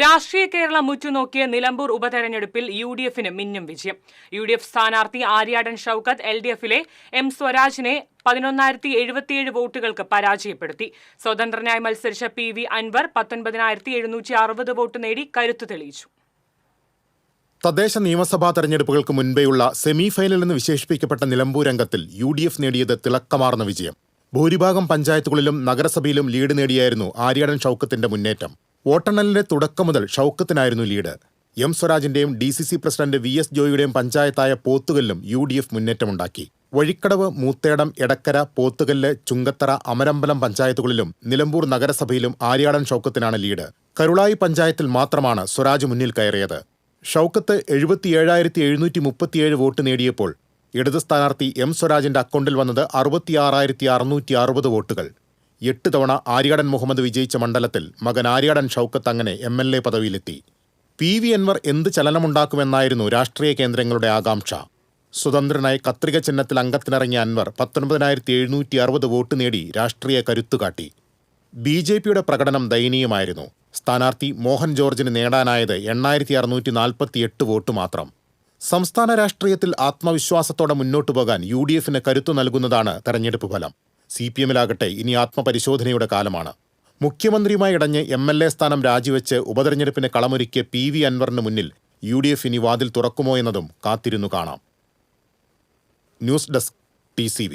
രാഷ്ട്രീയ കേരളം ഉറ്റുനോക്കിയ നിലമ്പൂർ ഉപതെരഞ്ഞെടുപ്പിൽ UDFന് മിന്നും വിജയം. UDF സ്ഥാനാർത്ഥി ആര്യാടൻ ഷൌക്കത്ത് LDFിലെ M സ്വരാജിനെ 11,077 വോട്ടുകൾക്ക് പരാജയപ്പെടുത്തി. സ്വതന്ത്രനായി മത്സരിച്ച PV അൻവർ 19,760 വോട്ട് നേടി കരുത്തു തെളിയിച്ചു. തദ്ദേശ നിയമസഭാ തെരഞ്ഞെടുപ്പുകൾക്ക് മുൻപേയുള്ള സെമി ഫൈനൽ എന്ന് വിശേഷിപ്പിക്കപ്പെട്ട നിലമ്പൂർ അംഗത്തിൽ UDF നേടിയത് തിളക്കമാർന്ന വിജയം. ഭൂരിഭാഗം പഞ്ചായത്തുകളിലും നഗരസഭയിലും ലീഡ് നേടിയായിരുന്നു ആര്യാടൻ ഷൌക്കത്തിന്റെ മുന്നേറ്റം. വോട്ടെണ്ണലിന്റെ തുടക്കം മുതൽ ഷൌക്കത്തിനായിരുന്നു ലീഡ്. M സ്വരാജിന്റെയും DCC പ്രസിഡന്റ് VS ജോയിയുടെയും പഞ്ചായത്തായ പോത്തുകല്ലും UDF മുന്നേറ്റമുണ്ടാക്കി. വഴിക്കടവ്, മൂത്തേടം, എടക്കര, പോത്തുകല്ല്, ചുങ്കത്തറ, അമരമ്പലം പഞ്ചായത്തുകളിലും നിലമ്പൂർ നഗരസഭയിലും ആര്യാടൻ ഷൌക്കത്തിനാണ് ലീഡ്. കരുളായി പഞ്ചായത്തിൽ മാത്രമാണ് സ്വരാജ് മുന്നിൽ കയറിയത്. ഷൌക്കത്ത് 77,737 വോട്ട് നേടിയപ്പോൾ ഇടത് സ്ഥാനാർത്ഥി M സ്വരാജിന്റെ അക്കൗണ്ടിൽ വന്നത് 66,660 വോട്ടുകൾ. 8 തവണ ആര്യാടൻ മുഹമ്മദ് വിജയിച്ച മണ്ഡലത്തിൽ മകൻ ആര്യാടൻ ഷൌക്കത്ത് അങ്ങനെ MLA പദവിയിലെത്തി. PV അൻവർ എന്ത് ചലനമുണ്ടാക്കുമെന്നായിരുന്നു രാഷ്ട്രീയ കേന്ദ്രങ്ങളുടെ ആകാംക്ഷ. സ്വതന്ത്രനായി കത്രിക ചിഹ്നത്തിൽ അംഗത്തിനിറങ്ങിയ അൻവർ 19,760 വോട്ട് നേടി രാഷ്ട്രീയ കരുത്തുകാട്ടി. BJPയുടെ പ്രകടനം ദയനീയമായിരുന്നു. സ്ഥാനാർത്ഥി മോഹൻ ജോർജിന് നേടാനായത് 8,648 വോട്ട് മാത്രം. സംസ്ഥാന രാഷ്ട്രീയത്തിൽ ആത്മവിശ്വാസത്തോടെ മുന്നോട്ടു പോകാൻ UDFന് കരുത്തു നൽകുന്നതാണ് തെരഞ്ഞെടുപ്പ് ഫലം. CPMലാകട്ടെ ഇനി ആത്മപരിശോധനയുടെ കാലമാണ്. മുഖ്യമന്ത്രിയുമായി ഇടഞ്ഞ് MLA സ്ഥാനം രാജിവെച്ച് ഉപതെരഞ്ഞെടുപ്പിന് കളമൊരുക്കിയ PV അൻവറിന് മുന്നിൽ UDF ഇനി വാതിൽ തുറക്കുമോ എന്നതും കാത്തിരുന്നു കാണാം. News desk TCV.